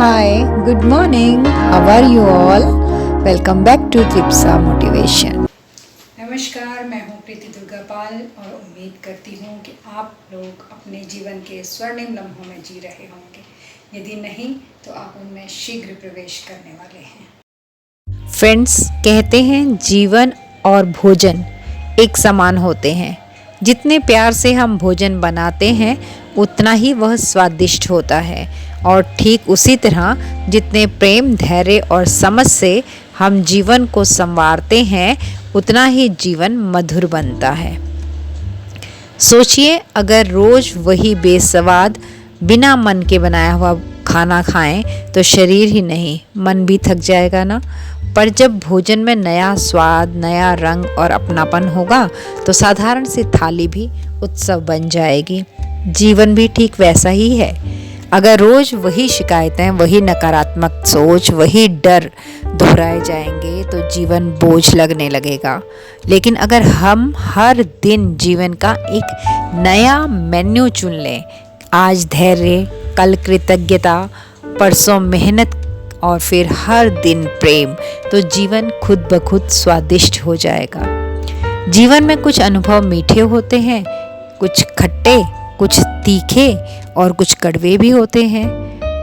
Hi, good morning. How are you all? Welcome back to Tripsa Motivation. नमस्कार, मैं हूँ प्रीति दुर्गापाल और उम्मीद करती हूँ कि आप लोग अपने जीवन के स्वर्णिम लम्हों में जी रहे होंगे। यदि नहीं तो आप उनमें शीघ्र प्रवेश करने वाले हैं। फ्रेंड्स, कहते हैं जीवन और भोजन एक समान होते हैं। जितने प्यार से हम भोजन बनाते हैं उतना ही वह स्वादिष्ट होता है, और ठीक उसी तरह जितने प्रेम, धैर्य और समझ से हम जीवन को संवारते हैं उतना ही जीवन मधुर बनता है। सोचिए, अगर रोज वही बेस्वाद बिना मन के बनाया हुआ खाना खाएं तो शरीर ही नहीं मन भी थक जाएगा ना। पर जब भोजन में नया स्वाद, नया रंग और अपनापन होगा तो साधारण सी थाली भी उत्सव बन जाएगी। जीवन भी ठीक वैसा ही है। अगर रोज वही शिकायतें, वही नकारात्मक सोच, वही डर दोहराए जाएंगे तो जीवन बोझ लगने लगेगा। लेकिन अगर हम हर दिन जीवन का एक नया मेन्यू चुन लें, आज धैर्य, कल कृतज्ञता, परसों मेहनत और फिर हर दिन प्रेम, तो जीवन खुद ब खुद स्वादिष्ट हो जाएगा। जीवन में कुछ अनुभव मीठे होते हैं, कुछ खट्टे, कुछ तीखे और कुछ कड़वे भी होते हैं,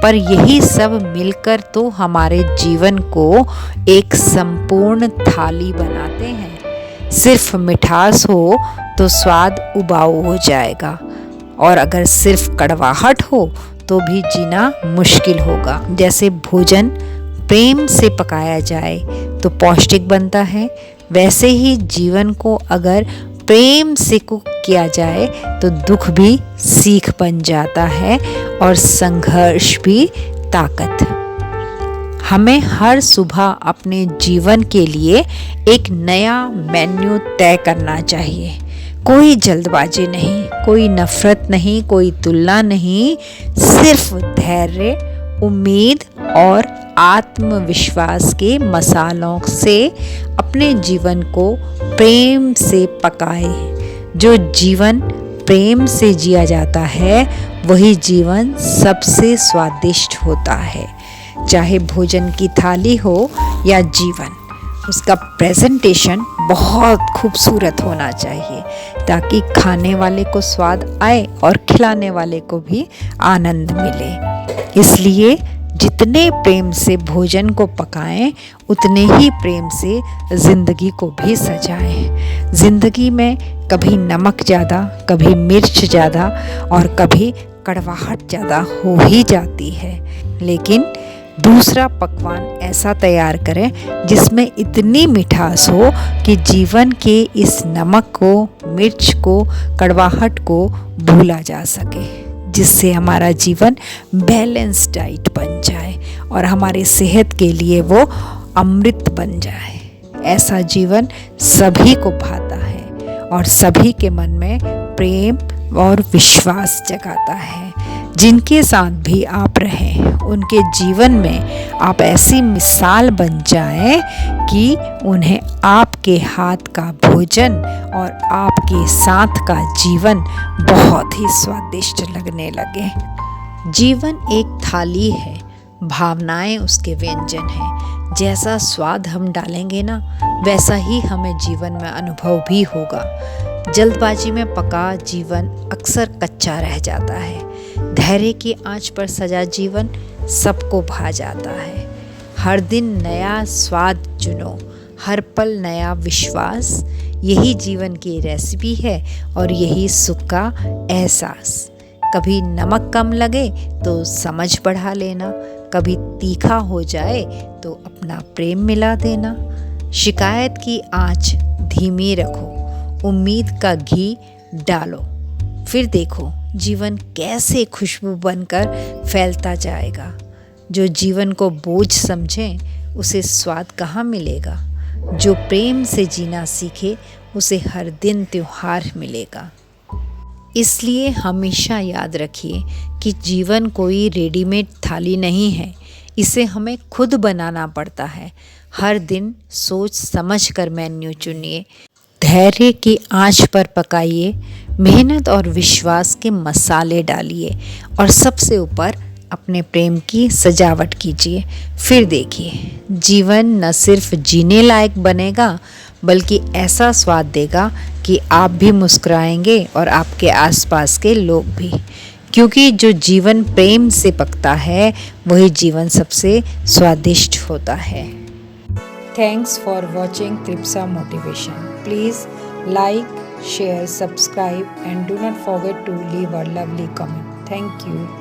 पर यही सब मिलकर तो हमारे जीवन को एक संपूर्ण थाली बनाते हैं। सिर्फ मिठास हो तो स्वाद उबाऊ हो जाएगा, और अगर सिर्फ कड़वाहट हो तो भी जीना मुश्किल होगा। जैसे भोजन प्रेम से पकाया जाए तो पौष्टिक बनता है, वैसे ही जीवन को अगर प्रेम से कुक किया जाए तो दुख भी सीख बन जाता है और संघर्ष भी ताकत। हमें हर सुबह अपने जीवन के लिए एक नया मेन्यू तय करना चाहिए। कोई जल्दबाजी नहीं, कोई नफरत नहीं, कोई तुलना नहीं, सिर्फ धैर्य, उम्मीद और आत्मविश्वास के मसालों से अपने जीवन को प्रेम से पकाए। जो जीवन प्रेम से जिया जाता है वही जीवन सबसे स्वादिष्ट होता है। चाहे भोजन की थाली हो या जीवन, उसका प्रेजेंटेशन बहुत खूबसूरत होना चाहिए ताकि खाने वाले को स्वाद आए और खिलाने वाले को भी आनंद मिले। इसलिए जितने प्रेम से भोजन को पकाएं उतने ही प्रेम से ज़िंदगी को भी सजाएं। ज़िंदगी में कभी नमक ज़्यादा, कभी मिर्च ज़्यादा और कभी कड़वाहट ज़्यादा हो ही जाती है, लेकिन दूसरा पकवान ऐसा तैयार करें जिसमें इतनी मिठास हो कि जीवन के इस नमक को, मिर्च को, कड़वाहट को भूला जा सके, जिससे हमारा जीवन बैलेंस डाइट बन जाए और हमारी सेहत के लिए वो अमृत बन जाए। ऐसा जीवन सभी को भाता है और सभी के मन में प्रेम और विश्वास जगाता है। जिनके साथ भी आप रहें उनके जीवन में आप ऐसी मिसाल बन जाएं कि उन्हें आपके हाथ का भोजन और आपके साथ का जीवन बहुत ही स्वादिष्ट लगने लगे। जीवन एक थाली है, भावनाएं उसके व्यंजन हैं। जैसा स्वाद हम डालेंगे ना, वैसा ही हमें जीवन में अनुभव भी होगा। जल्दबाजी में पका जीवन अक्सर कच्चा रह जाता है। धैर्य की आंच पर सजा जीवन सबको भा जाता है। हर दिन नया स्वाद चुनो, हर पल नया विश्वास, यही जीवन की रेसिपी है और यही सुख का एहसास। कभी नमक कम लगे तो समझ बढ़ा लेना, कभी तीखा हो जाए तो अपना प्रेम मिला देना। शिकायत की आंच धीमी रखो, उम्मीद का घी डालो, फिर देखो जीवन कैसे खुशबू बनकर फैलता जाएगा। जो जीवन को बोझ समझें उसे स्वाद कहाँ मिलेगा। जो प्रेम से जीना सीखे उसे हर दिन त्योहार मिलेगा। इसलिए हमेशा याद रखिए कि जीवन कोई रेडीमेड थाली नहीं है, इसे हमें खुद बनाना पड़ता है। हर दिन सोच समझ कर मेन्यू चुनिए, धैर्य की आंच पर पकाइए, मेहनत और विश्वास के मसाले डालिए और सबसे ऊपर अपने प्रेम की सजावट कीजिए। फिर देखिए, जीवन न सिर्फ जीने लायक बनेगा बल्कि ऐसा स्वाद देगा कि आप भी मुस्कुराएंगे और आपके आसपास के लोग भी। क्योंकि जो जीवन प्रेम से पकता है वही जीवन सबसे स्वादिष्ट होता है। Thanks for watching Tripsa motivation. Please like, share, subscribe and do not forget to leave a lovely comment. Thank you.